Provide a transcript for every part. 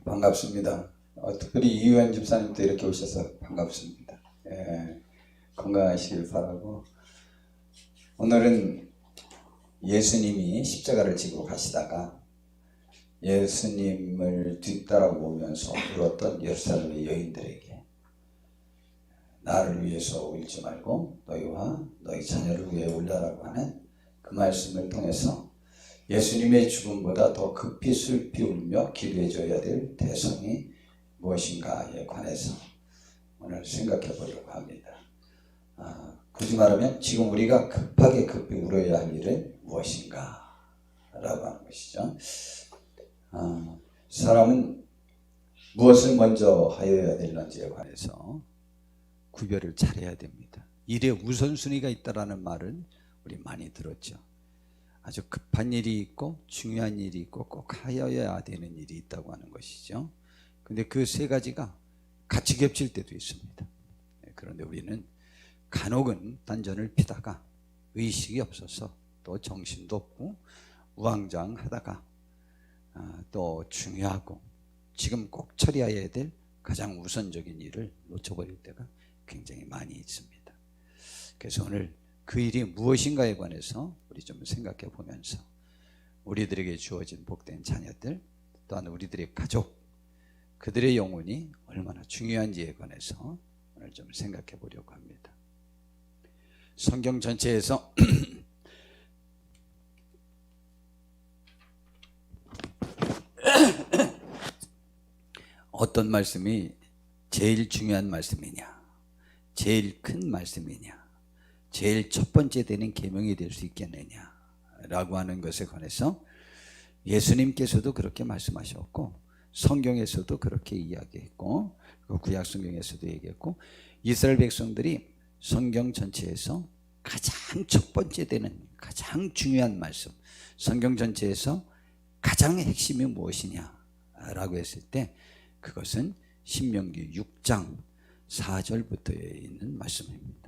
반갑습니다. 특별히 이유한 집사님도 이렇게 오셔서 반갑습니다. 건강하시길 바라고, 오늘은 예수님이 십자가를 지고 가시다가 예수님을 뒤따라오면서 울었던 예루살렘의 여인들에게 나를 위해서 울지 말고 너희와 너희 자녀를 위해 울라라고 하는 그 말씀을 통해서 예수님의 죽음보다 더 급히 슬피 울며 기도해줘야 될 대상이 무엇인가에 관해서 오늘 생각해 보려고 합니다. 굳이 말하면 지금 우리가 급히 울어야 할 일은 무엇인가 라고 하는 것이죠. 사람은 무엇을 먼저 하여야 될런지에 관해서 구별을 잘해야 됩니다. 일에 우선순위가 있다라는 말은 우리 많이 들었죠. 아주 급한 일이 있고 중요한 일이 있고 꼭 하여야 되는 일이 있다고 하는 것이죠. 근데 그 세 가지가 같이 겹칠 때도 있습니다. 그런데 우리는 간혹은 딴전을 피다가 의식이 없어서 또 정신도 없고 우왕좌왕하다가 또 중요하고 지금 꼭 처리해야 될 가장 우선적인 일을 놓쳐버릴 때가 굉장히 많이 있습니다. 그래서 오늘 그 일이 무엇인가에 관해서 우리 좀 생각해 보면서 우리들에게 주어진 복된 자녀들, 또한 우리들의 가족, 그들의 영혼이 얼마나 중요한지에 관해서 오늘 좀 생각해 보려고 합니다. 성경 전체에서 어떤 말씀이 제일 중요한 말씀이냐, 제일 큰 말씀이냐, 제일 첫 번째 되는 계명이 될 수 있겠느냐 라고 하는 것에 관해서 예수님께서도 그렇게 말씀하셨고 성경에서도 그렇게 이야기했고 구약 성경에서도 얘기했고 이스라엘 백성들이 성경 전체에서 가장 첫 번째 되는 가장 중요한 말씀, 성경 전체에서 가장 핵심이 무엇이냐 라고 했을 때 그것은 신명기 6장 4절부터에 있는 말씀입니다.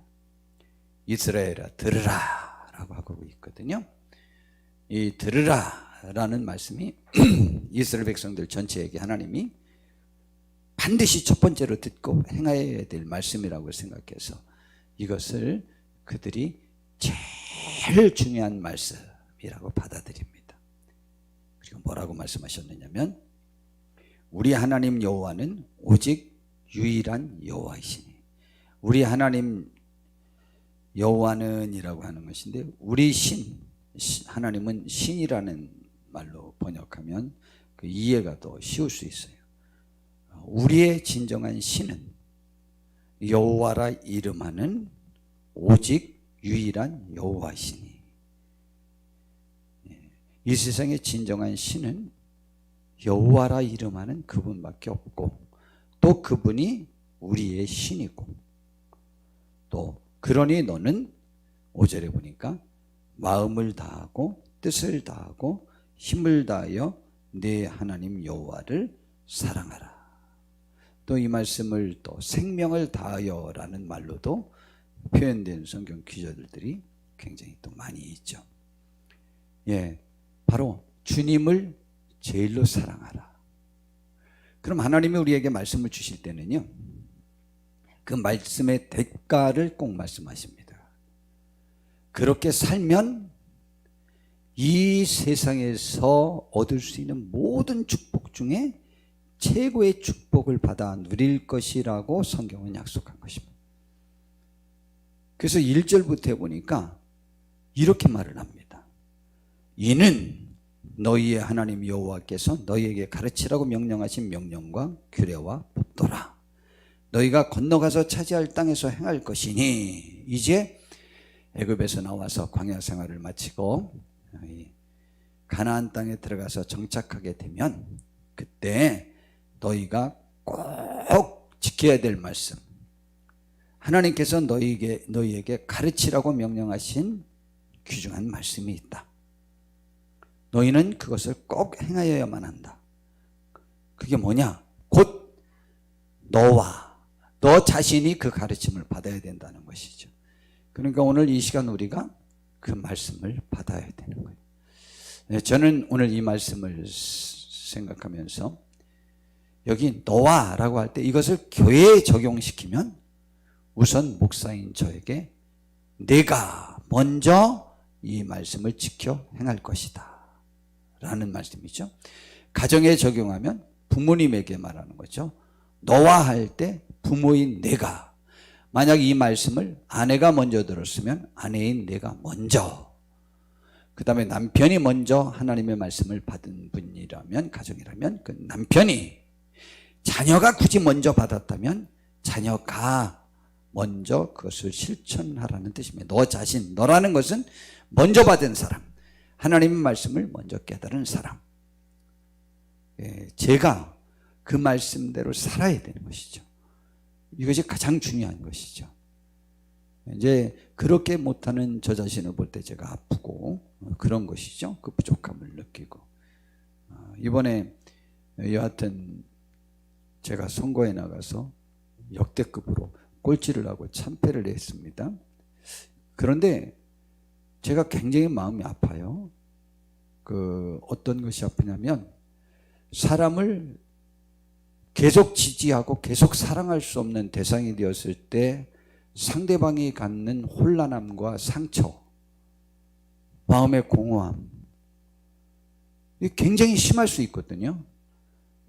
이스라엘아 들으라 라고 하고 있거든요. 이 들으라 라는 말씀이 이스라엘 백성들 전체에게 하나님이 반드시 첫 번째로 듣고 행해야 될 말씀이라고 생각해서 이것을 그들이 제일 중요한 말씀이라고 받아들입니다. 그리고 뭐라고 말씀하셨느냐면 우리 하나님 여호와는 오직 유일한 여호와이시니, 우리 하나님 여호와는 이라고 하는 것인데 우리 하나님은 신이라는 말로 번역하면 그 이해가 더 쉬울 수 있어요. 우리의 진정한 신은 여호와라 이름하는 오직 유일한 여호와이시니, 이 세상의 진정한 신은 여호와라 이름하는 그분밖에 없고 또 그분이 우리의 신이고, 또 그러니 너는 5절에 보니까 마음을 다하고 뜻을 다하고 힘을 다하여 네 하나님 여호와를 사랑하라. 또 이 말씀을 또 생명을 다하여 라는 말로도 표현된 성경 구절들이 굉장히 또 많이 있죠. 바로 주님을 제일로 사랑하라. 그럼 하나님이 우리에게 말씀을 주실 때는요, 그 말씀의 대가를 꼭 말씀하십니다. 그렇게 살면 이 세상에서 얻을 수 있는 모든 축복 중에 최고의 축복을 받아 누릴 것이라고 성경은 약속한 것입니다. 그래서 1절부터 해보니까 이렇게 말을 합니다. 이는 너희의 하나님 여호와께서 너희에게 가르치라고 명령하신 명령과 규례와 법도라. 너희가 건너가서 차지할 땅에서 행할 것이니, 이제 애굽에서 나와서 광야 생활을 마치고 가나안 땅에 들어가서 정착하게 되면 그때 너희가 꼭 지켜야 될 말씀, 하나님께서 너희에게 가르치라고 명령하신 귀중한 말씀이 있다. 너희는 그것을 꼭 행하여야만 한다. 그게 뭐냐? 곧 너와 너 자신이 그 가르침을 받아야 된다는 것이죠. 그러니까 오늘 이 시간 우리가 그 말씀을 받아야 되는 거예요. 저는 오늘 이 말씀을 생각하면서 여기 너와 라고 할 때 이것을 교회에 적용시키면 우선 목사인 저에게 내가 먼저 이 말씀을 지켜 행할 것이다 라는 말씀이죠. 가정에 적용하면 부모님에게 말하는 거죠. 너와 할 때 부모인 내가, 만약 이 말씀을 아내가 먼저 들었으면 아내인 내가 먼저, 그 다음에 남편이 먼저 하나님의 말씀을 받은 분이라면, 가정이라면 그 남편이, 자녀가 굳이 먼저 받았다면 자녀가 먼저 그것을 실천하라는 뜻입니다. 너 자신, 너라는 것은 먼저 받은 사람, 하나님의 말씀을 먼저 깨달은 사람, 제가 그 말씀대로 살아야 되는 것이죠. 이것이 가장 중요한 것이죠. 이제 그렇게 못하는 저 자신을 볼 때 제가 아프고 그런 것이죠. 그 부족함을 느끼고. 이번에 여하튼 제가 선거에 나가서 역대급으로 꼴찌를 하고 참패를 했습니다. 그런데 제가 굉장히 마음이 아파요. 어떤 것이 아프냐면 사람을 계속 지지하고 계속 사랑할 수 없는 대상이 되었을 때 상대방이 갖는 혼란함과 상처, 마음의 공허함, 이게 굉장히 심할 수 있거든요.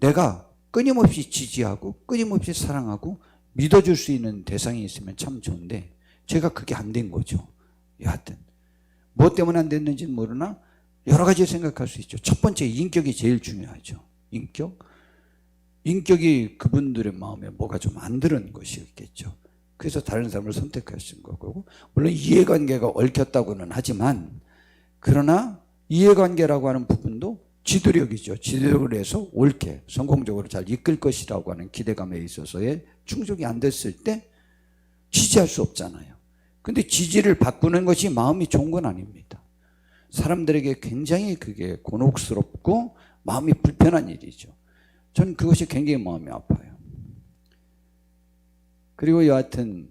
내가 끊임없이 지지하고 끊임없이 사랑하고 믿어줄 수 있는 대상이 있으면 참 좋은데 제가 그게 안 된 거죠. 여하튼 무엇 때문에 안 됐는지는 모르나 여러 가지 생각할 수 있죠. 첫 번째, 인격이 제일 중요하죠. 인격이 그분들의 마음에 뭐가 좀 안 들은 것이었겠죠. 그래서 다른 사람을 선택하신 거고, 물론 이해관계가 얽혔다고는 하지만, 그러나 이해관계라고 하는 부분도 지도력이죠. 지도력을 해서 옳게 성공적으로 잘 이끌 것이라고 하는 기대감에 있어서의 충족이 안 됐을 때 지지할 수 없잖아요. 근데 지지를 바꾸는 것이 마음이 좋은 건 아닙니다. 사람들에게 굉장히 그게 곤혹스럽고 마음이 불편한 일이죠. 저는 그것이 굉장히 마음이 아파요. 그리고 여하튼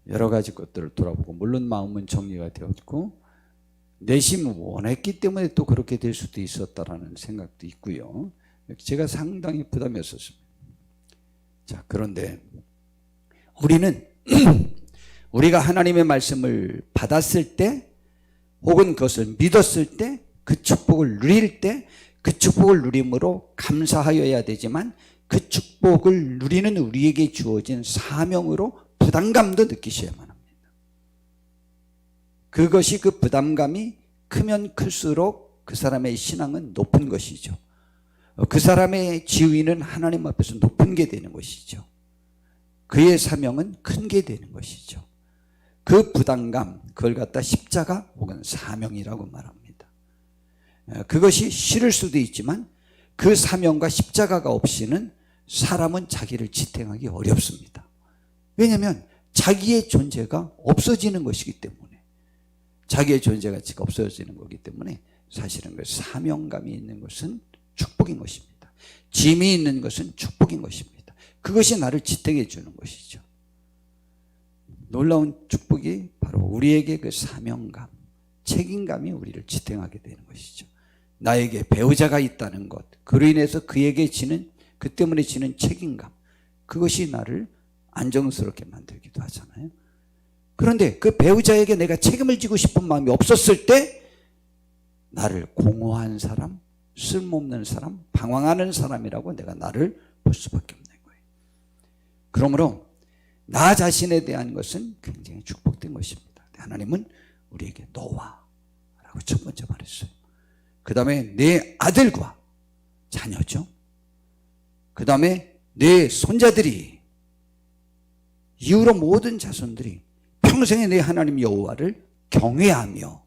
여러 가지 것들을 돌아보고, 물론 마음은 정리가 되었고 내심은 원했기 때문에 또 그렇게 될 수도 있었다라는 생각도 있고요. 제가 상당히 부담이었었습니다. 자, 그런데 우리는 우리가 하나님의 말씀을 받았을 때, 혹은 그것을 믿었을 때, 그 축복을 누릴 때, 그 축복을 누림으로 감사하여야 되지만 그 축복을 누리는 우리에게 주어진 사명으로 부담감도 느끼셔야만 합니다. 그것이, 그 부담감이 크면 클수록 그 사람의 신앙은 높은 것이죠. 그 사람의 지위는 하나님 앞에서 높은 게 되는 것이죠. 그의 사명은 큰 게 되는 것이죠. 그 부담감, 그걸 갖다 십자가 혹은 사명이라고 말합니다. 그것이 싫을 수도 있지만 그 사명과 십자가가 없이는 사람은 자기를 지탱하기 어렵습니다. 왜냐하면 자기의 존재가 없어지는 것이기 때문에, 자기의 존재 가치가 없어지는 거기 때문에 사실은 그 사명감이 있는 것은 축복인 것입니다. 짐이 있는 것은 축복인 것입니다. 그것이 나를 지탱해 주는 것이죠. 놀라운 축복이 바로 우리에게 그 사명감, 책임감이 우리를 지탱하게 되는 것이죠. 나에게 배우자가 있다는 것, 그로 인해서 그에게 지는, 그 때문에 지는 책임감, 그것이 나를 안정스럽게 만들기도 하잖아요. 그런데 그 배우자에게 내가 책임을 지고 싶은 마음이 없었을 때 나를 공허한 사람, 쓸모없는 사람, 방황하는 사람이라고 내가 나를 볼 수밖에 없는 거예요. 그러므로 나 자신에 대한 것은 굉장히 축복된 것입니다. 하나님은 우리에게 너와 라고 첫 번째 말했어요. 그 다음에 내 아들과 자녀죠. 그 다음에 내 손자들이, 이후로 모든 자손들이 평생에 내 하나님 여호와를 경외하며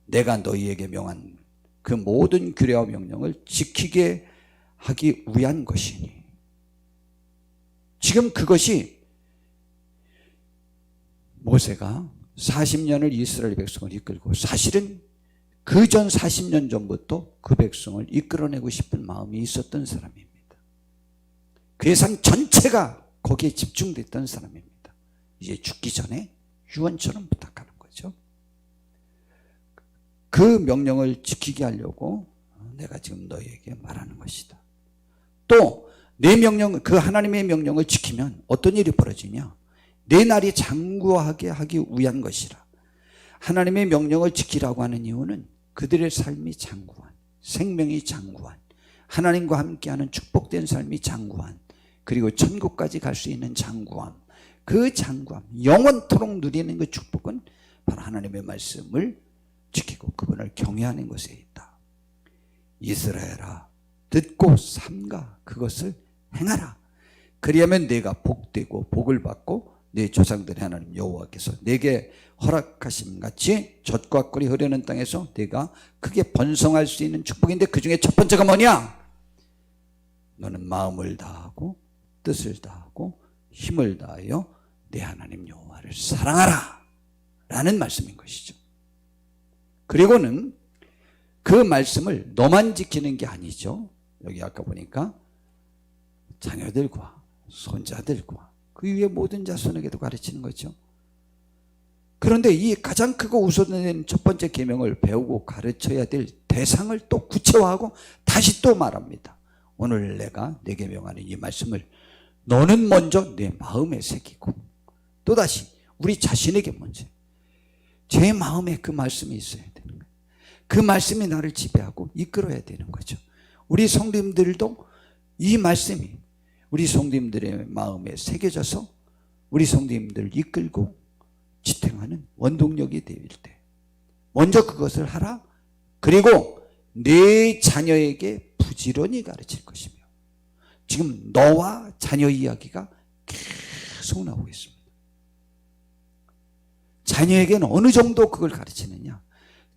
내가 너희에게 명한 그 모든 규례와 명령을 지키게 하기 위한 것이니. 지금 그것이 모세가 40년을 이스라엘 백성을 이끌고, 사실은 그 전 40년 전부터 그 백성을 이끌어내고 싶은 마음이 있었던 사람입니다. 그의 삶 전체가 거기에 집중됐던 사람입니다. 이제 죽기 전에 유언처럼 부탁하는 거죠. 그 명령을 지키게 하려고 내가 지금 너희에게 말하는 것이다. 또 내 명령, 그 하나님의 명령을 지키면 어떤 일이 벌어지냐? 내 날이 장구하게 하기 위한 것이라. 하나님의 명령을 지키라고 하는 이유는 그들의 삶이 장구한, 생명이 장구한, 하나님과 함께하는 축복된 삶이 장구한, 그리고 천국까지 갈 수 있는 장구함, 그 장구함, 영원토록 누리는 그 축복은 바로 하나님의 말씀을 지키고 그분을 경외하는 것에 있다. 이스라엘아, 듣고 삼가 그것을 행하라. 그리하면 내가 복되고 복을 받고 내 조상들의 하나님 여호와께서 내게 허락하심 같이 젖과 꿀이 흐르는 땅에서 내가 크게 번성할 수 있는 축복인데, 그 중에 첫 번째가 뭐냐? 너는 마음을 다하고 뜻을 다하고 힘을 다하여 내 하나님 여호와를 사랑하라 라는 말씀인 것이죠. 그리고는 그 말씀을 너만 지키는 게 아니죠. 여기 아까 보니까 자녀들과 손자들과 그 위에 모든 자손에게도 가르치는 거죠. 그런데 이 가장 크고 우선된 첫 번째 계명을 배우고 가르쳐야 될 대상을 또 구체화하고 다시 또 말합니다. 오늘 내가 내게 명하는 이 말씀을 너는 먼저 내 마음에 새기고, 또다시 우리 자신에게 먼저 제 마음에 그 말씀이 있어야 되는 거예요. 그 말씀이 나를 지배하고 이끌어야 되는 거죠. 우리 성도님들도 이 말씀이 우리 성도님들의 마음에 새겨져서 우리 성도님들을 이끌고 지탱하는 원동력이 될 때 먼저 그것을 하라. 그리고 내 자녀에게 부지런히 가르칠 것이며, 지금 너와 자녀 이야기가 계속 나오고 있습니다. 자녀에게는 어느 정도 그걸 가르치느냐?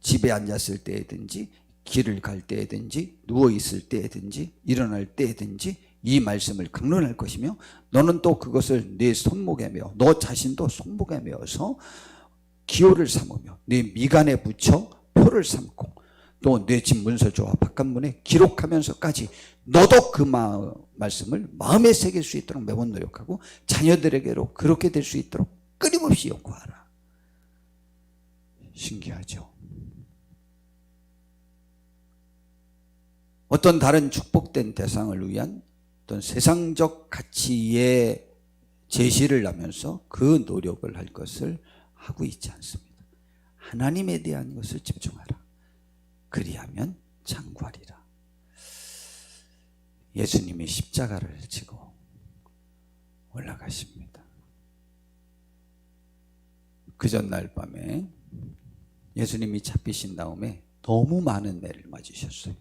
집에 앉았을 때든지 길을 갈 때든지 누워있을 때든지 일어날 때든지 이 말씀을 강론할 것이며, 너는 또 그것을 내 손목에 메어 너 자신도 손목에 메어서 기호를 삼으며 내 미간에 붙여 표를 삼고 또 내 집 문서조와 바깥문에 기록하면서까지 너도 그 말씀을 마음에 새길 수 있도록 매번 노력하고 자녀들에게로 그렇게 될 수 있도록 끊임없이 연구하라. 신기하죠? 어떤 다른 축복된 대상을 위한 어떤 세상적 가치의 제시를 하면서 그 노력을 할 것을 하고 있지 않습니다. 하나님에 대한 것을 집중하라. 그리하면 장구하리라. 예수님이 십자가를 지고 올라가십니다. 그 전날 밤에 예수님이 잡히신 다음에 너무 많은 매를 맞으셨어요.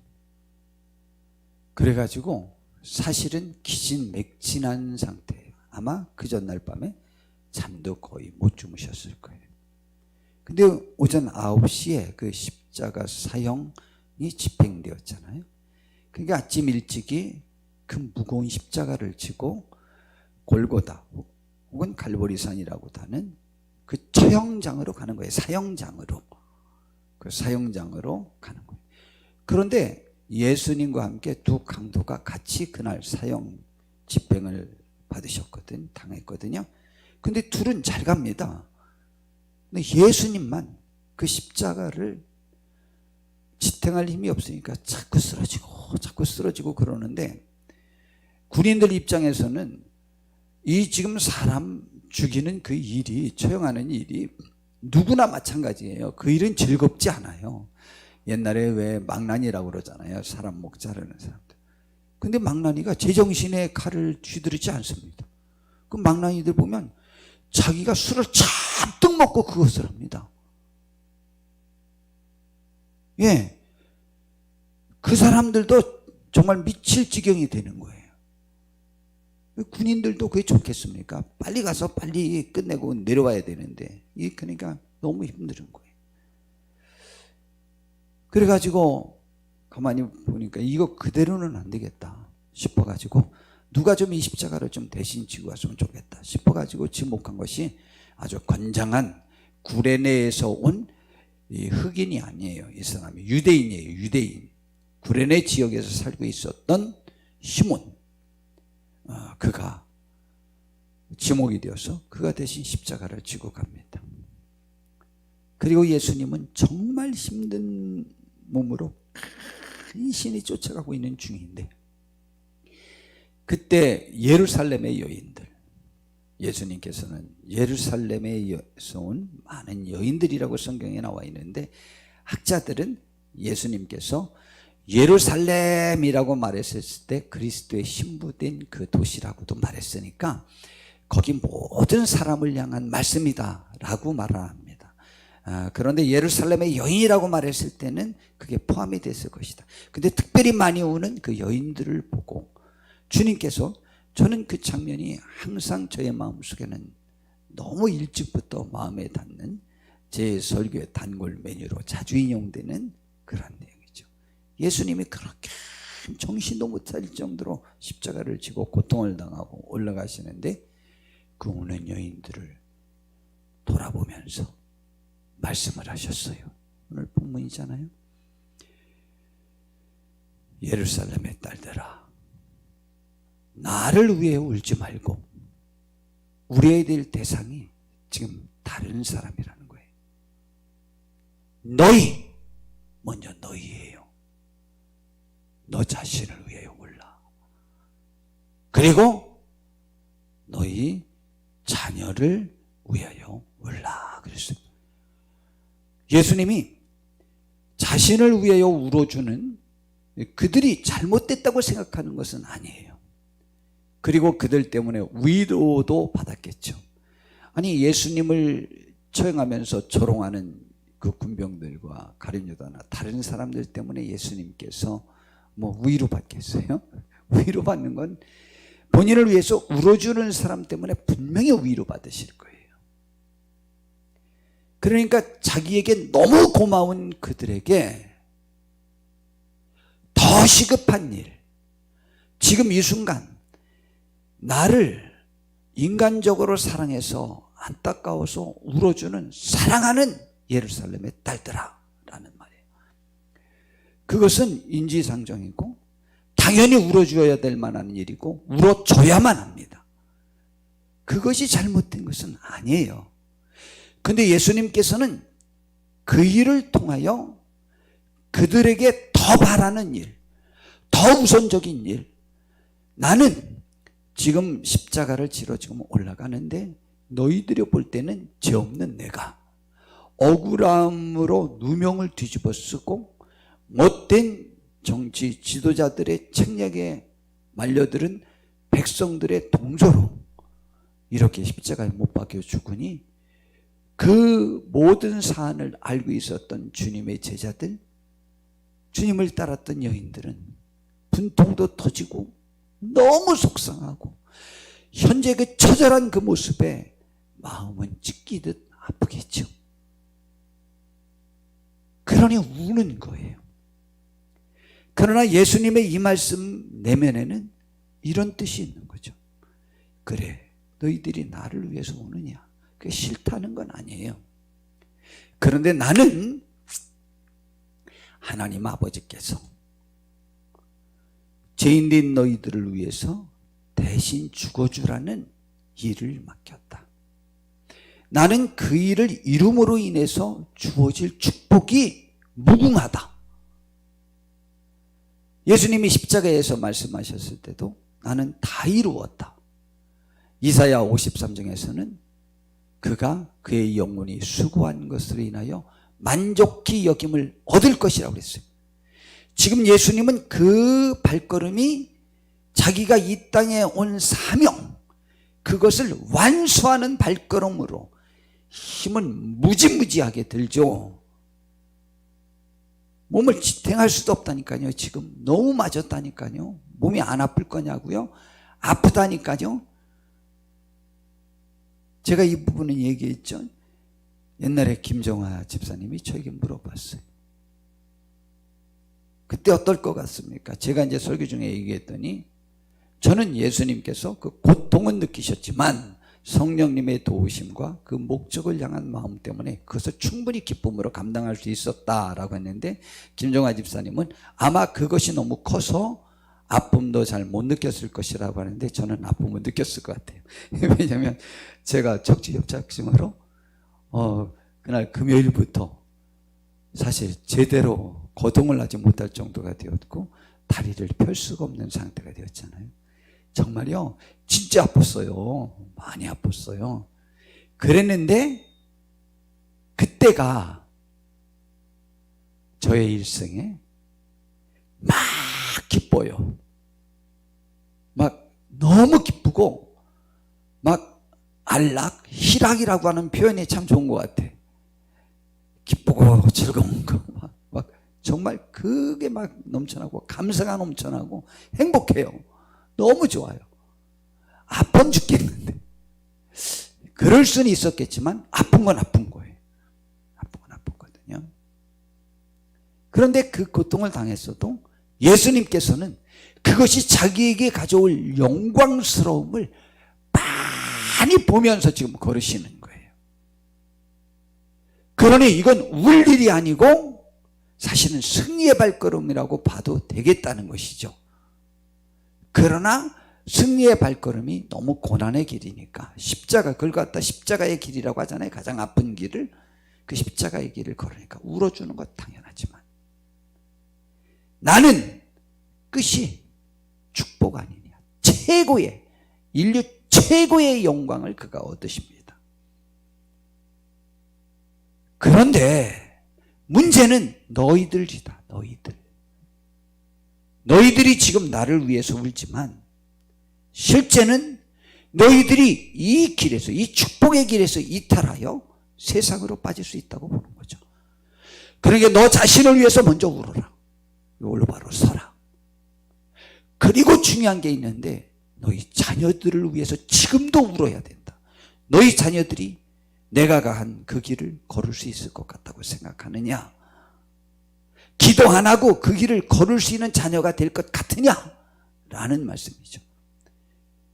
그래가지고 사실은 기진맥진한 상태예요. 아마 그 전날 밤에 잠도 거의 못 주무셨을 거예요. 근데 오전 9시에 그 십자가 사형이 집행되었잖아요. 그러니까 아침 일찍이 그 무거운 십자가를 지고 골고다 혹은 갈보리산이라고 하는 그 처형장으로 가는 거예요. 사형장으로. 그 사형장으로 가는 거예요. 그런데 예수님과 함께 두 강도가 같이 그날 사형 집행을 당했거든요. 근데 둘은 잘 갑니다. 근데 예수님만 그 십자가를 지탱할 힘이 없으니까 자꾸 쓰러지고 그러는데, 군인들 입장에서는 이 지금 사람 죽이는 그 일이, 처형하는 일이 누구나 마찬가지예요. 그 일은 즐겁지 않아요. 옛날에 왜 망나니라고 그러잖아요. 사람 목 자르는 사람들. 근데 망나니가 제정신에 칼을 쥐두르지 않습니다. 그 망나니들 보면 자기가 술을 잔뜩 먹고 그것을 합니다. 예. 그 사람들도 정말 미칠 지경이 되는 거예요. 군인들도 그게 좋겠습니까? 빨리 가서 빨리 끝내고 내려와야 되는데, 이게 그러니까 너무 힘든 거예요. 그래가지고 가만히 보니까 이거 그대로는 안 되겠다 싶어가지고 누가 좀 이 십자가를 좀 대신 지고 왔으면 좋겠다 싶어가지고 지목한 것이 아주 건장한 구레네에서 온 이 흑인이 아니에요. 이 사람이 유대인이에요. 유대인. 구레네 지역에서 살고 있었던 시몬. 그가 지목이 되어서 그가 대신 십자가를 지고 갑니다. 그리고 예수님은 정말 힘든 몸으로 간신히 쫓아가고 있는 중인데, 그때 예루살렘의 여인들, 예수님께서는 예루살렘에서 온 많은 여인들이라고 성경에 나와 있는데, 학자들은 예수님께서 예루살렘이라고 말했을 때 그리스도의 신부된 그 도시라고도 말했으니까 거기 모든 사람을 향한 말씀이다 라고 말합니다. 그런데 예루살렘의 여인이라고 말했을 때는 그게 포함이 됐을 것이다. 근데 특별히 많이 오는 그 여인들을 보고 주님께서, 저는 그 장면이 항상 저의 마음속에는 너무 일찍부터 마음에 닿는 제 설교의 단골 메뉴로 자주 인용되는 그런 내용이죠. 예수님이 그렇게 정신도 못 차릴 정도로 십자가를 지고 고통을 당하고 올라가시는데 그 오는 여인들을 돌아보면서 말씀을 하셨어요. 오늘 본문이잖아요. 예루살렘의 딸들아, 나를 위해 울지 말고, 울어야 될 대상이 지금 다른 사람이라는 거예요. 너희, 먼저 너희예요. 너 자신을 위해 울라. 그리고 너희 자녀를 위하여 울라 그랬어요. 예수님이 자신을 위하여 울어주는, 그들이 잘못됐다고 생각하는 것은 아니에요. 그리고 그들 때문에 위로도 받았겠죠. 아니, 예수님을 처형하면서 조롱하는 그 군병들과 가룟유다나 다른 사람들 때문에 예수님께서 뭐 위로받겠어요? 위로받는 건 본인을 위해서 울어주는 사람 때문에 분명히 위로받으실 거예요. 그러니까 자기에게 너무 고마운 그들에게 더 시급한 일, 지금 이 순간 나를 인간적으로 사랑해서 안타까워서 울어주는 사랑하는 예루살렘의 딸들아 라는 말이에요. 그것은 인지상정이고 당연히 울어줘야 될 만한 일이고 울어줘야만 합니다. 그것이 잘못된 것은 아니에요. 근데 예수님께서는 그 일을 통하여 그들에게 더 바라는 일, 더 우선적인 일, 나는 지금 십자가를 지러 지금 올라가는데 너희들이 볼 때는 죄 없는 내가 억울함으로 누명을 뒤집어 쓰고 못된 정치 지도자들의 책략에 말려들은 백성들의 동조로 이렇게 십자가에 못 박혀 죽으니 그 모든 사안을 알고 있었던 주님의 제자들, 주님을 따랐던 여인들은 분통도 터지고 너무 속상하고 현재 그 처절한 그 모습에 마음은 찢기듯 아프겠죠. 그러니 우는 거예요. 그러나 예수님의 이 말씀 내면에는 이런 뜻이 있는 거죠. 그래, 너희들이 나를 위해서 우느냐? 그게 싫다는 건 아니에요. 그런데 나는 하나님 아버지께서 죄인된 너희들을 위해서 대신 죽어주라는 일을 맡겼다. 나는 그 일을 이룸으로 인해서 주어질 축복이 무궁하다. 예수님이 십자가에서 말씀하셨을 때도 나는 다 이루었다. 이사야 53장에서는 그가 그의 영혼이 수고한 것으로 인하여 만족히 여김을 얻을 것이라고 그랬어요. 지금 예수님은 그 발걸음이 자기가 이 땅에 온 사명, 그것을 완수하는 발걸음으로 힘은 무지무지하게 들죠. 몸을 지탱할 수도 없다니까요. 지금 너무 맞았다니까요. 몸이 안 아플 거냐고요? 아프다니까요. 제가 이 부분은 얘기했죠. 옛날에 김정화 집사님이 저에게 물어봤어요. 그때 어떨 것 같습니까? 제가 이제 설교 중에 얘기했더니 저는 예수님께서 그 고통은 느끼셨지만 성령님의 도우심과 그 목적을 향한 마음 때문에 그것을 충분히 기쁨으로 감당할 수 있었다라고 했는데, 김정화 집사님은 아마 그것이 너무 커서 아픔도 잘 못 느꼈을 것이라고 하는데 저는 아픔을 느꼈을 것 같아요. 왜냐하면 제가 척추협착증으로 그날 금요일부터 사실 제대로 거동을 하지 못할 정도가 되었고 다리를 펼 수가 없는 상태가 되었잖아요. 정말요, 진짜 아팠어요. 많이 아팠어요. 그랬는데 그때가 저의 일생에 막 기뻐요. 막 너무 기쁘고 막 안락, 희락이라고 하는 표현이 참 좋은 것 같아. 기쁘고 즐거운 거, 막 정말 그게 막 넘쳐나고 감사가 넘쳐나고 행복해요. 너무 좋아요. 아픈 죽겠는데. 그럴 수는 있었겠지만 아픈 건 아픈 거예요. 아픈 건 아픈 거거든요. 그런데 그 고통을 당했어도 예수님께서는 그것이 자기에게 가져올 영광스러움을 많이 보면서 지금 걸으시는 거예요. 그러니 이건 울 일이 아니고 사실은 승리의 발걸음이라고 봐도 되겠다는 것이죠. 그러나 승리의 발걸음이 너무 고난의 길이니까, 십자가, 그걸 갖다 십자가의 길이라고 하잖아요. 가장 아픈 길을, 그 십자가의 길을 걸으니까 울어주는 것 당연하지만 나는 끝이 축복 아니냐, 최고의, 인류 최고의 영광을 그가 얻으십니다. 그런데 문제는 너희들이다. 너희들이 지금 나를 위해서 울지만 실제는 너희들이 이 길에서, 이 축복의 길에서 이탈하여 세상으로 빠질 수 있다고 보는 거죠. 그러니까 너 자신을 위해서 먼저 울어라. 올바로 서라. 그리고 중요한 게 있는데, 너희 자녀들을 위해서 지금도 울어야 된다. 너희 자녀들이 내가 가한 그 길을 걸을 수 있을 것 같다고 생각하느냐? 기도 안 하고 그 길을 걸을 수 있는 자녀가 될 것 같으냐? 라는 말씀이죠.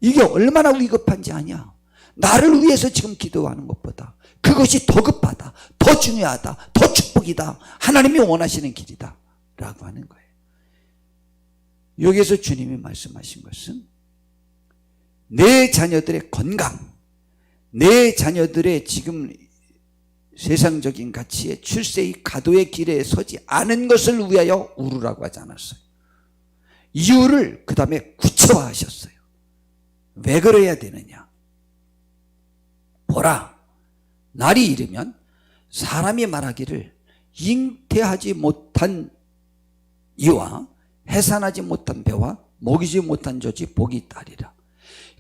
이게 얼마나 위급한지 아냐? 나를 위해서 지금 기도하는 것보다 그것이 더 급하다, 더 중요하다, 더 축복이다, 하나님이 원하시는 길이다 라고 하는 거예요. 여기에서 주님이 말씀하신 것은 내 자녀들의 건강, 내 자녀들의 지금 세상적인 가치의 출세의 가도의 길에 서지 않은 것을 위하여 울으라고 하지 않았어요. 이유를 그 다음에 구체화하셨어요. 왜 그래야 되느냐? 보라, 날이 이르면 사람이 말하기를 잉태하지 못한 이와 해산하지 못한 배와 먹이지 못한 젖이 복이 있다리라.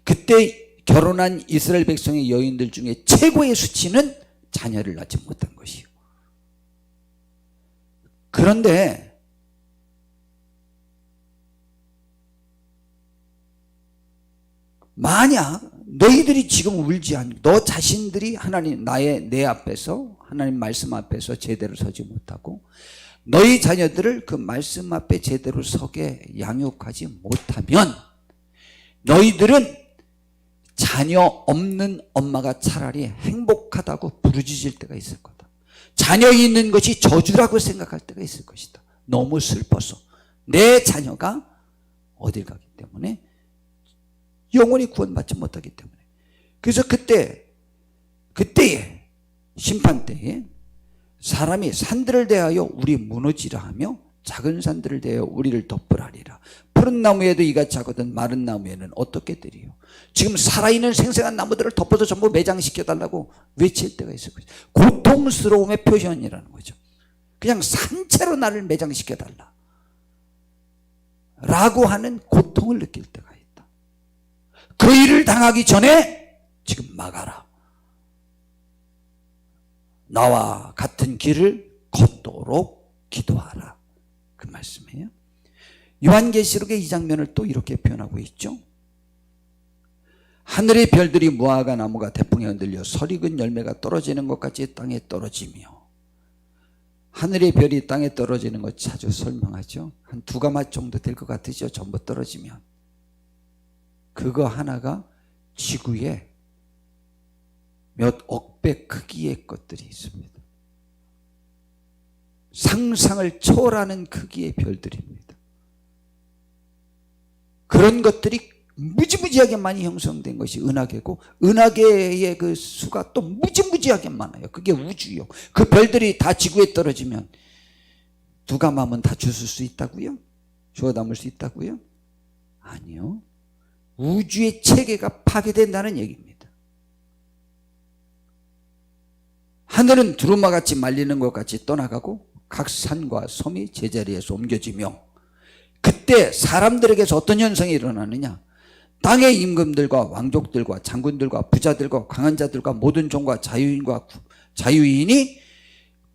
그때 결혼한 이스라엘 백성의 여인들 중에 최고의 수치는 자녀를 낳지 못한 것이요. 그런데 만약 너희들이 지금 울지 않고 너 자신들이 하나님 내 앞에서, 하나님 말씀 앞에서 제대로 서지 못하고 너희 자녀들을 그 말씀 앞에 제대로 서게 양육하지 못하면 너희들은 자녀 없는 엄마가 차라리 행복하다고 부르짖을 때가 있을 거다. 자녀 있는 것이 저주라고 생각할 때가 있을 것이다. 너무 슬퍼서 내 자녀가 어딜 가기 때문에 영원히 구원받지 못하기 때문에. 그래서 그때에 심판 때에 사람이 산들을 대하여 우리 무너지라 하며 작은 산들을 대하여 우리를 덮으라리라. 푸른 나무에도 이같이 하거든 마른 나무에는 어떻게 되리요? 지금 살아있는 생생한 나무들을 덮어서 전부 매장시켜달라고 외칠 때가 있을 것이다. 고통스러움의 표현이라는 거죠. 그냥 산채로 나를 매장시켜달라 라고 하는 고통을 느낄 때가 있다. 그 일을 당하기 전에 지금 막아라. 나와 같은 길을 걷도록 기도하라. 그 말씀이에요. 요한계시록의 이 장면을 또 이렇게 표현하고 있죠. 하늘의 별들이 무화과 나무가 태풍에 흔들려 설익은 열매가 떨어지는 것 같이 땅에 떨어지며. 하늘의 별이 땅에 떨어지는 것 자주 설명하죠. 한 2가마 정도 될 것 같으죠. 전부 떨어지면. 그거 하나가 지구에 몇 억 배 크기의 것들이 있습니다. 상상을 초월하는 크기의 별들입니다. 그런 것들이 무지무지하게 많이 형성된 것이 은하계고, 은하계의 그 수가 또 무지무지하게 많아요. 그게 우주요. 그 별들이 다 지구에 떨어지면 2가마면 다 주술 수 있다고요? 주워 담을 수 있다고요? 아니요. 우주의 체계가 파괴된다는 얘기입니다. 하늘은 두루마같이 말리는 것 같이 떠나가고 각 산과 섬이 제자리에서 옮겨지며, 그때 사람들에게서 어떤 현상이 일어나느냐? 땅의 임금들과 왕족들과 장군들과 부자들과 강한 자들과 모든 종과 자유인이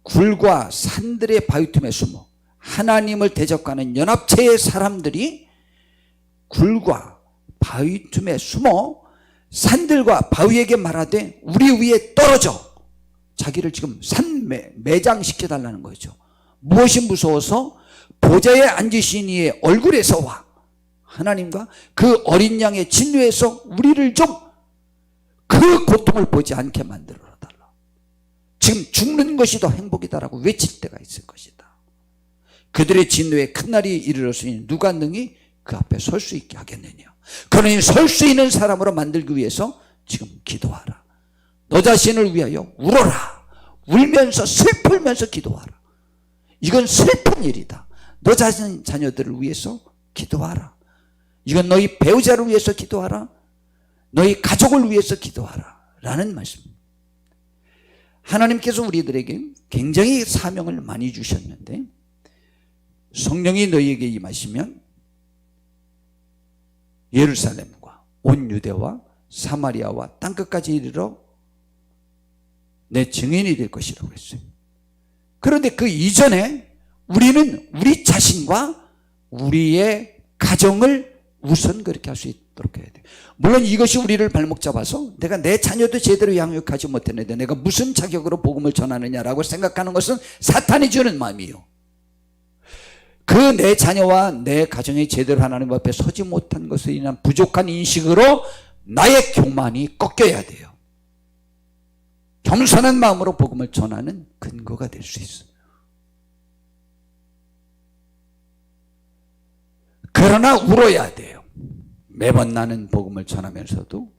굴과 산들의 바위 틈에 숨어 하나님을 대적하는 연합체의 사람들이 굴과 바위 틈에 숨어 산들과 바위에게 말하되 우리 위에 떨어져. 자기를 지금 매장시켜달라는 거죠. 무엇이 무서워서? 보좌에 앉으신 이의 얼굴에서와 하나님과 그 어린 양의 진노에서 우리를 좀 그 고통을 보지 않게 만들어 달라. 지금 죽는 것이 더 행복이다라고 외칠 때가 있을 것이다. 그들의 진노에 큰 날이 이르렀으니 누가 능히 그 앞에 설 수 있게 하겠느냐. 그러니 설 수 있는 사람으로 만들기 위해서 지금 기도하라. 너 자신을 위하여 울어라. 울면서 슬프면서 기도하라. 이건 슬픈 일이다. 너 자녀들을 위해서 기도하라. 이건 너희 배우자를 위해서 기도하라. 너희 가족을 위해서 기도하라 라는 말씀입니다. 하나님께서 우리들에게 굉장히 사명을 많이 주셨는데, 성령이 너희에게 임하시면 예루살렘과 온 유대와 사마리아와 땅끝까지 이르러 내 증인이 될 것이라고 했어요. 그런데 그 이전에 우리는 우리 자신과 우리의 가정을 우선 그렇게 할 수 있도록 해야 돼요. 물론 이것이 우리를 발목 잡아서 내가 내 자녀도 제대로 양육하지 못했는데 내가 무슨 자격으로 복음을 전하느냐라고 생각하는 것은 사탄이 주는 마음이에요. 그 내 자녀와 내 가정이 제대로 하나님 앞에 서지 못한 것에 인한 부족한 인식으로 나의 교만이 꺾여야 돼요. 겸손한 마음으로 복음을 전하는 근거가 될 수 있어요. 그러나 울어야 돼요. 매번 나는 복음을 전하면서도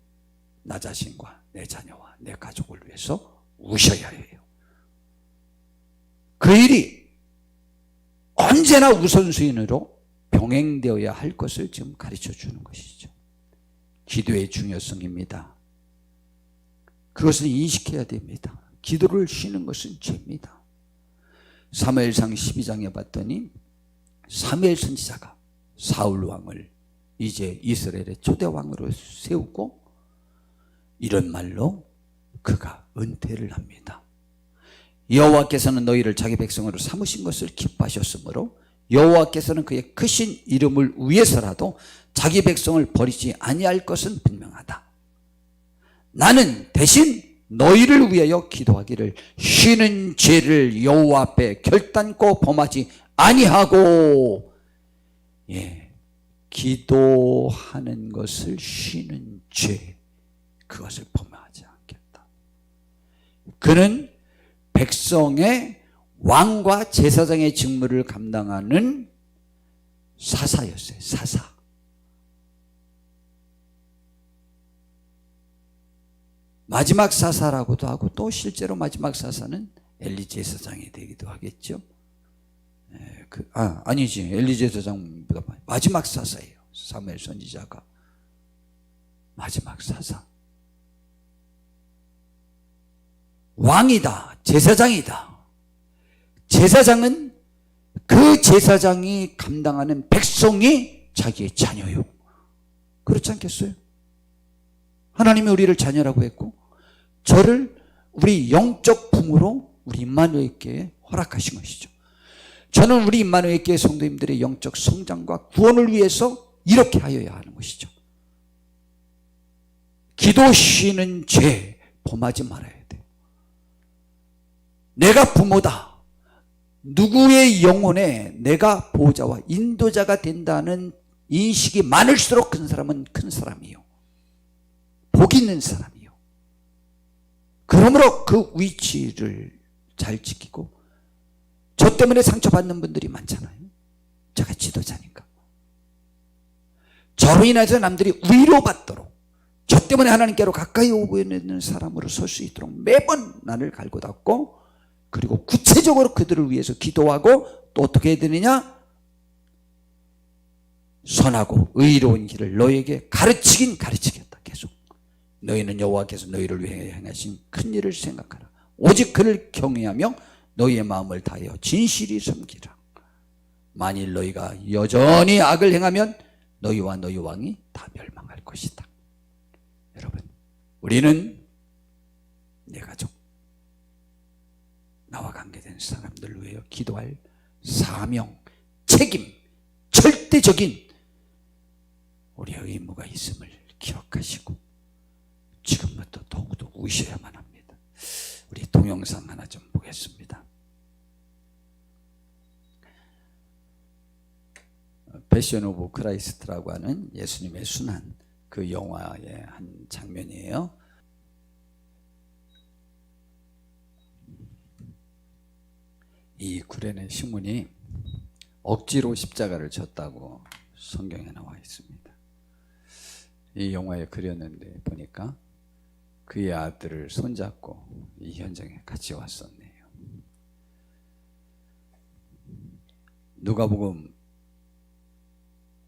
나 자신과 내 자녀와 내 가족을 위해서 우셔야 해요. 그 일이 언제나 우선순위로 병행되어야 할 것을 지금 가르쳐 주는 것이죠. 기도의 중요성입니다. 그것을 인식해야 됩니다. 기도를 쉬는 것은 죄입니다. 사무엘상 12장에 봤더니 사무엘 선지자가 사울 왕을 이제 이스라엘의 초대 왕으로 세우고 이런 말로 그가 은퇴를 합니다. 여호와께서는 너희를 자기 백성으로 삼으신 것을 기뻐하셨으므로 여호와께서는 그의 크신 이름을 위해서라도 자기 백성을 버리지 아니할 것은 분명하다. 나는 대신 너희를 위하여 기도하기를 쉬는 죄를 여호와 앞에 결단코 범하지 아니하고, 기도하는 것을 쉬는 죄, 그것을 범하지 않겠다. 그는 백성의 왕과 제사장의 직무를 감당하는 사사였어요. 사사. 마지막 사사라고도 하고, 또 실제로 마지막 사사는 엘리 제사장이 되기도 하겠죠. 아니지, 엘리 제사장보다 마지막 사사예요. 사무엘 선지자가 마지막 사사. 왕이다, 제사장이다. 제사장은 그 제사장이 감당하는 백성이 자기의 자녀요. 그렇지 않겠어요? 하나님이 우리를 자녀라고 했고, 저를 우리 영적 부모로 우리 임마누엘교회에 허락하신 것이죠. 저는 우리 임마누엘교회 성도님들의 영적 성장과 구원을 위해서 이렇게 하여야 하는 것이죠. 기도 쉬는 죄 범하지 말아야 돼요. 내가 부모다. 누구의 영혼에 내가 보호자와 인도자가 된다는 인식이 많을수록 큰 사람은 큰 사람이요. 복 있는 사람이요. 그러므로 그 위치를 잘 지키고, 저 때문에 상처받는 분들이 많잖아요. 제가 지도자니까. 저로 인해서 남들이 위로받도록, 저 때문에 하나님께로 가까이 오고 있는 사람으로 설 수 있도록 매번 나를 갈고 닦고, 그리고 구체적으로 그들을 위해서 기도하고, 또 어떻게 해야 되느냐? 선하고 의로운 길을 너에게 가르치긴 가르치겠다. 계속 너희는 여호와께서 너희를 위해 행하신 큰 일을 생각하라. 오직 그를 경외하며 너희의 마음을 다하여 진실이 섬기라. 만일 너희가 여전히 악을 행하면 너희와 너희 왕이 다 멸망할 것이다. 여러분, 우리는 내 가족, 나와 관계된 사람들을 위해 기도할 사명, 책임, 절대적인 우리의 의무가 있음을 기억하시고 지금부터 더욱더 우셔야만 합니다. 우리 동영상 하나 좀 보겠습니다. 패션 오브 크라이스트라고 하는 예수님의 순환, 그 영화의 한 장면이에요. 이 구레네 시몬이 억지로 십자가를 졌다고 성경에 나와 있습니다. 이 영화에 그렸는데 보니까 그의 아들을 손잡고 이 현장에 같이 왔었네요. 누가복음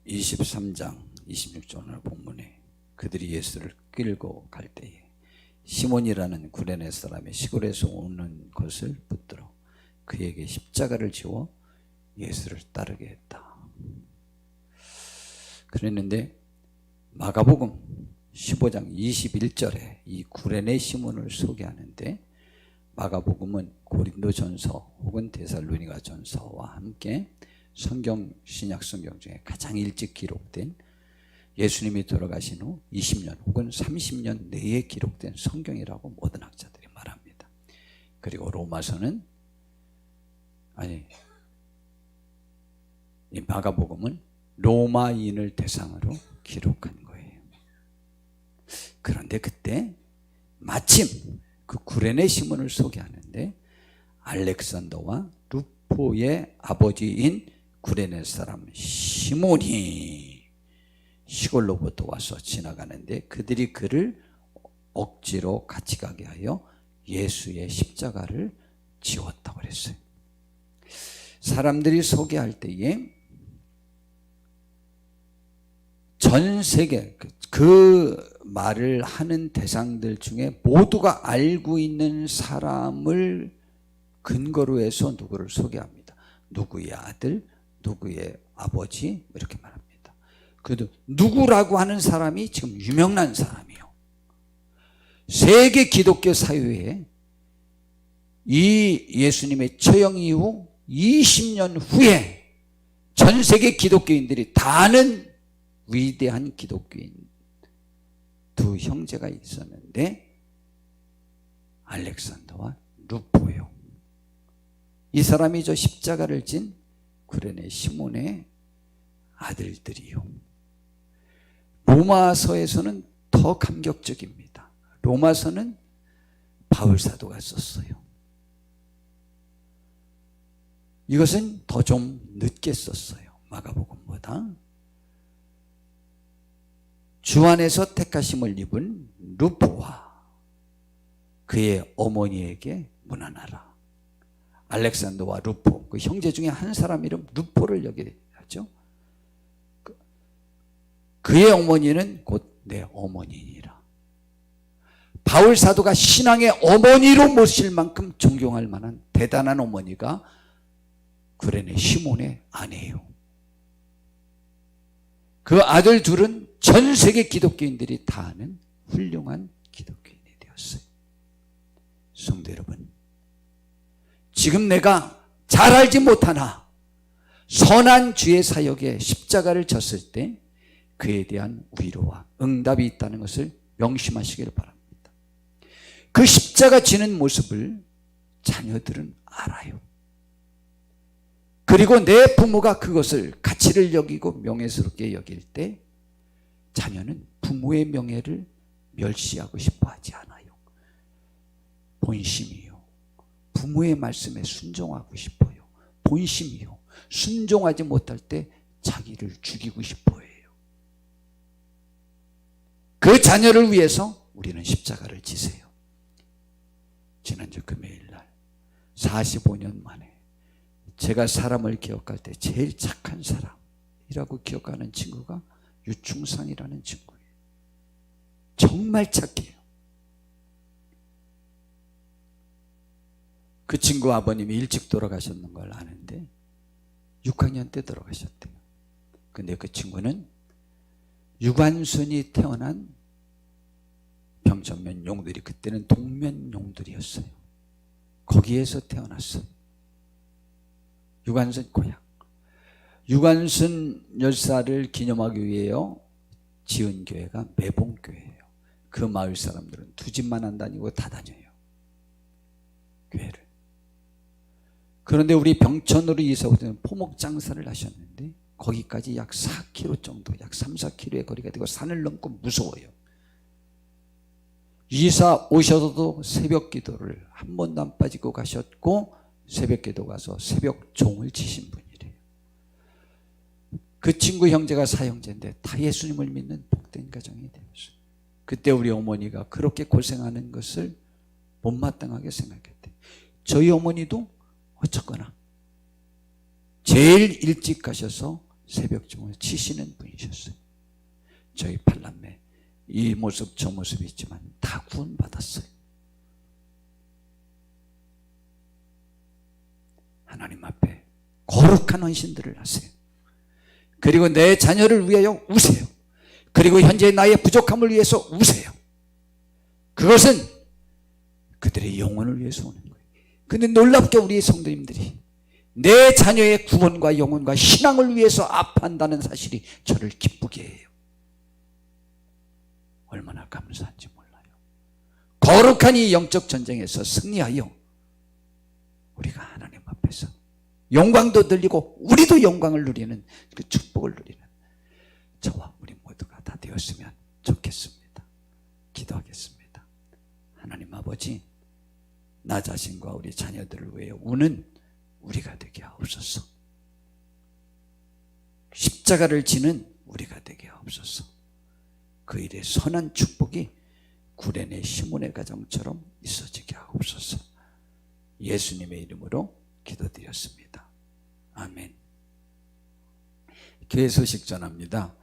23장 26절 오늘 본문에 그들이 예수를 끌고 갈 때에 시몬이라는 구레네 사람이 시골에서 오는 것을 붙들어 그에게 십자가를 지워 예수를 따르게 했다. 그랬는데 마가복음 15장 21절에 이 구레네 시몬을 소개하는데, 마가복음은 고린도전서 혹은 데살로니가 전서와 함께 성경, 신약 성경 중에 가장 일찍 기록된, 예수님이 돌아가신 후 20년 혹은 30년 내에 기록된 성경이라고 모든 학자들이 말합니다. 그리고 로마서는, 이 마가복음은 로마인을 대상으로 기록한 거예요. 그런데 그때 마침 그 구레네 시몬을 소개하는데 알렉산더와 루포의 아버지인 구레네 사람 시몬이 시골로부터 와서 지나가는데 그들이 그를 억지로 같이 가게 하여 예수의 십자가를 지웠다고 그랬어요. 사람들이 소개할 때에 전 세계 그 말을 하는 대상들 중에 모두가 알고 있는 사람을 근거로 해서 누구를 소개합니다. 누구의 아들, 누구의 아버지, 이렇게 말합니다. 그래도 누구라고 하는 사람이 지금 유명한 사람이에요. 세계 기독교 사회에 이 예수님의 처형 이후 20년 후에 전 세계 기독교인들이 다 아는 위대한 기독교인 두 형제가 있었는데 알렉산더와 루포요. 이 사람이 저 십자가를 진 구레네 시몬의 아들들이요. 로마서에서는 더 감격적입니다. 로마서는 바울 사도가 썼어요. 이것은 더 좀 늦게 썼어요. 마가복음보다. 주 안에서 택하심을 입은 루포와 그의 어머니에게 문안하라. 알렉산더와 루포, 그 형제 중에 한 사람 이름 루포를 여기 하죠. 그의 어머니는 곧 내 어머니니라. 바울 사도가 신앙의 어머니로 모실 만큼 존경할 만한 대단한 어머니가 구레네 시몬의 아내예요. 그 아들 둘은 전 세계 기독교인들이 다 아는 훌륭한 기독교인이 되었어요. 성도 여러분, 지금 내가 잘 알지 못하나 선한 주의 사역에 십자가를 졌을 때 그에 대한 위로와 응답이 있다는 것을 명심하시길 바랍니다. 그 십자가 지는 모습을 자녀들은 알아요. 그리고 내 부모가 그것을 가치를 여기고 명예스럽게 여길 때 자녀는 부모의 명예를 멸시하고 싶어 하지 않아요. 본심이요. 부모의 말씀에 순종하고 싶어요. 본심이요. 순종하지 못할 때 자기를 죽이고 싶어 해요. 그 자녀를 위해서 우리는 십자가를 지세요. 지난주 금요일날 45년 만에 제가 사람을 기억할 때 제일 착한 사람, 이라고 기억하는 친구가 유충상이라는 친구예요. 정말 착해요. 그 친구 아버님이 일찍 돌아가셨는 걸 아는데 6학년 때 돌아가셨대요. 근데 그 친구는 유관순이 태어난 병천면 용들이, 그때는 동면 용들이었어요. 거기에서 태어났어요. 유관순 고향. 유관순 열사를 기념하기 위해요 지은 교회가 매봉교회예요. 그 마을 사람들은 두 집만 안 다니고 다 다녀요, 교회를. 그런데 우리 병천으로 이사 오던 포목 장사를 하셨는데 거기까지 약 4km 정도, 약 3, 4km의 거리가 되고 산을 넘고 무서워요. 이사 오셔서도 새벽 기도를 한 번도 안 빠지고 가셨고, 새벽 기도 가서 새벽 종을 지신 분이래요. 그 친구 형제가 사형제인데 다 예수님을 믿는 복된 가정이 되었어요. 그때 우리 어머니가 그렇게 고생하는 것을 못마땅하게 생각했대요. 저희 어머니도 어쨌거나 제일 일찍 가셔서 새벽 종을 치시는 분이셨어요. 저희 팔남매 이 모습 저 모습이 있지만 다 구원받았어요. 하나님 앞에 거룩한 헌신들을 하세요. 그리고 내 자녀를 위하여 우세요. 그리고 현재 나의 부족함을 위해서 우세요. 그것은 그들의 영혼을 위해서 오는 거예요. 근데 놀랍게 우리 성도님들이 내 자녀의 구원과 영혼과 신앙을 위해서 아파한다는 사실이 저를 기쁘게 해요. 얼마나 감사한지 몰라요. 거룩한 이 영적 전쟁에서 승리하여 우리가 하나님 앞에서 영광도 들리고 우리도 영광을 누리는 그 축복을 누리는 저와 우리 모두가 다 되었으면 좋겠습니다. 기도하겠습니다. 하나님 아버지, 나 자신과 우리 자녀들을 위해 우는 우리가 되게 하옵소서. 십자가를 지는 우리가 되게 하옵소서. 그 일의 선한 축복이 구레네 시몬의 가정처럼 있어지게 하옵소서. 예수님의 이름으로 기도드렸습니다. 아멘. 교회 소식 전합니다.